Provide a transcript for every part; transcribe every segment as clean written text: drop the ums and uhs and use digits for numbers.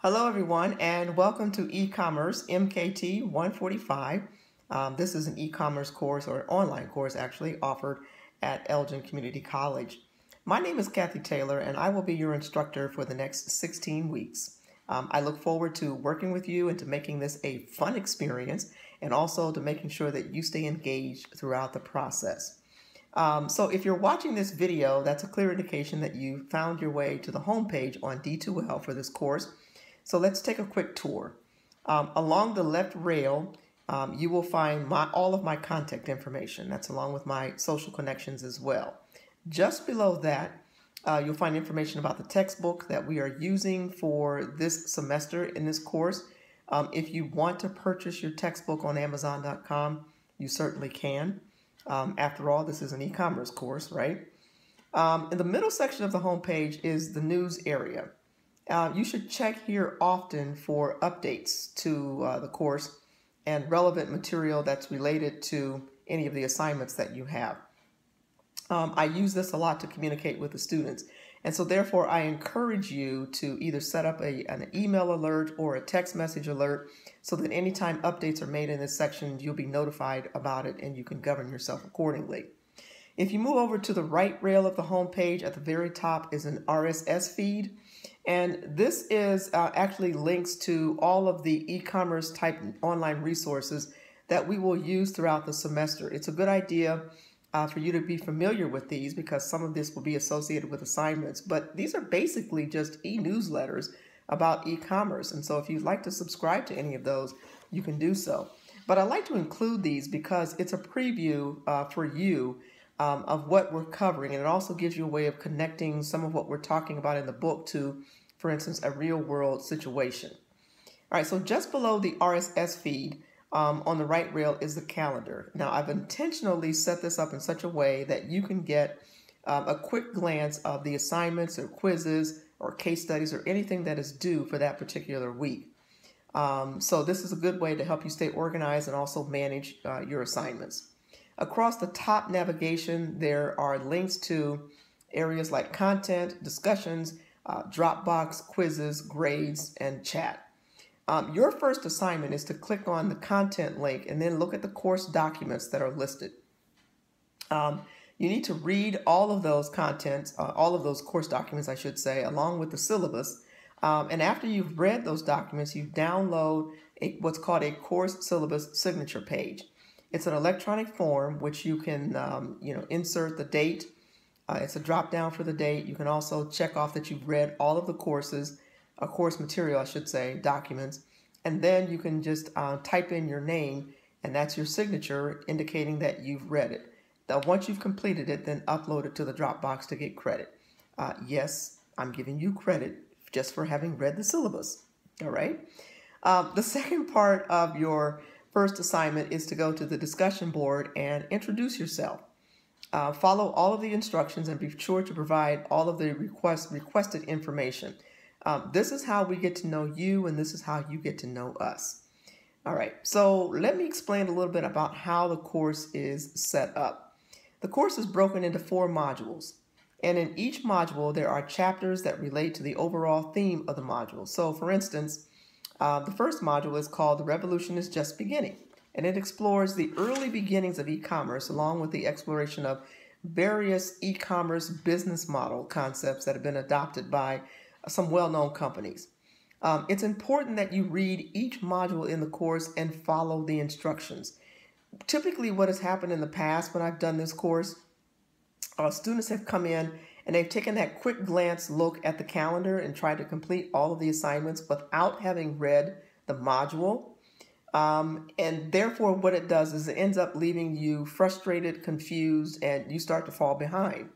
Hello, everyone, and welcome to e-commerce MKT 145. This is an e-commerce course, or an online course actually, offered at Elgin Community College. My name is Kathy Taylor, and I will be your instructor for the next 16 weeks. I look forward to working with you and to making this a fun experience, and also to making sure that you stay engaged throughout the process. So if you're watching this video, that's a clear indication that you found your way to the homepage on D2L for this course. So let's take a quick tour. Along the left rail, you will find all of my contact information. That's along with my social connections as well. Just below that, you'll find information about the textbook that we are using for this semester in this course. If you want to purchase your textbook on Amazon.com, you certainly can. After all, this is an e-commerce course, right? In the middle section of the homepage is the news area. You should check here often for updates to the course and relevant material that's related to any of the assignments that you have. I use this a lot to communicate with the students, and so therefore I encourage you to either set up an email alert or a text message alert so that anytime updates are made in this section, you'll be notified about it and you can govern yourself accordingly. If you move over to the right rail of the home page, at the very top is an RSS feed. And this is actually links to all of the e-commerce type online resources that we will use throughout the semester. It's a good idea for you to be familiar with these because some of this will be associated with assignments. But these are basically just e-newsletters about e-commerce. And so if you'd like to subscribe to any of those, you can do so. But I like to include these because it's a preview for you of what we're covering, and it also gives you a way of connecting some of what we're talking about in the book to, for instance, a real-world situation. All right, so just below the RSS feed on the right rail is the calendar. Now, I've intentionally set this up in such a way that you can get a quick glance of the assignments or quizzes or case studies or anything that is due for that particular week. So this is a good way to help you stay organized and also manage your assignments. Across the top navigation, there are links to areas like content, discussions, Dropbox, quizzes, grades, and chat. Your first assignment is to click on the content link and then look at the course documents that are listed. You need to read all of those contents, all of those course documents, I should say, along with the syllabus. And after you've read those documents, you download what's called a course syllabus signature page. It's an electronic form which you can insert the date. It's a drop down for the date. You can also check off that you've read all of the courses, course material, I should say, documents. And then you can just type in your name, and that's your signature indicating that you've read it. Now, once you've completed it, then upload it to the Dropbox to get credit. Yes, I'm giving you credit just for having read the syllabus. All right. The second part of your first assignment is to go to the discussion board and introduce yourself. Follow all of the instructions and be sure to provide all of the requested information. This is how we get to know you, and this is how you get to know us. All right, so let me explain a little bit about how the course is set up. The course is broken into 4 modules, and in each module there are chapters that relate to the overall theme of the module. So for instance, the first module is called The Revolution is Just Beginning, and it explores the early beginnings of e-commerce along with the exploration of various e-commerce business model concepts that have been adopted by some well-known companies. It's important that you read each module in the course and follow the instructions. Typically what has happened in the past when I've done this course, students have come in and they've taken that quick glance look at the calendar and tried to complete all of the assignments without having read the module. And therefore what it does is it ends up leaving you frustrated, confused, and you start to fall behind.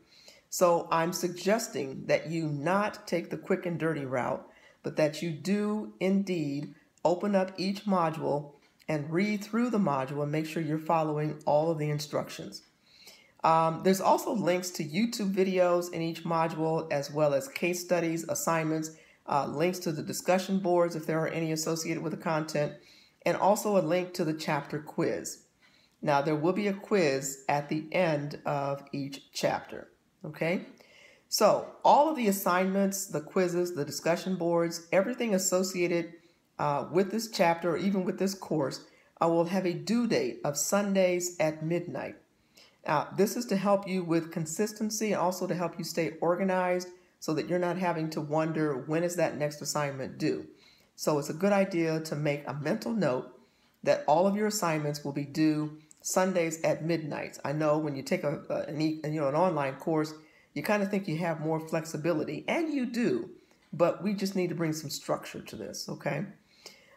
So I'm suggesting that you not take the quick and dirty route, but that you do indeed open up each module and read through the module and make sure you're following all of the instructions. There's also links to YouTube videos in each module, as well as case studies, assignments, links to the discussion boards if there are any associated with the content, and also a link to the chapter quiz. Now, there will be a quiz at the end of each chapter, okay? So all of the assignments, the quizzes, the discussion boards, everything associated with this chapter or even with this course will have a due date of Sundays at midnight. This is to help you with consistency and also to help you stay organized so that you're not having to wonder when is that next assignment due. So it's a good idea to make a mental note that all of your assignments will be due Sundays at midnight. I know when you take an online course, you kind of think you have more flexibility, and you do, but we just need to bring some structure to this, okay?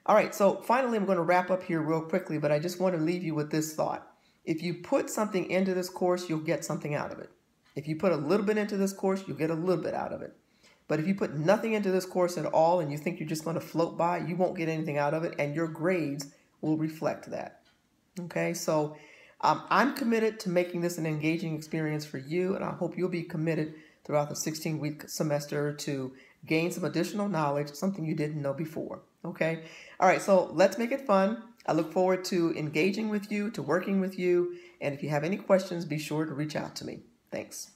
All right, so finally I'm going to wrap up here real quickly, but I just want to leave you with this thought. If you put something into this course, you'll get something out of it. If you put a little bit into this course, you'll get a little bit out of it. But if you put nothing into this course at all and you think you're just going to float by, you won't get anything out of it, and your grades will reflect that. Okay, so I'm committed to making this an engaging experience for you, and I hope you'll be committed throughout the 16-week semester to gain some additional knowledge, something you didn't know before. Okay, all right, so let's make it fun. I look forward to engaging with you, to working with you, and if you have any questions, be sure to reach out to me. Thanks.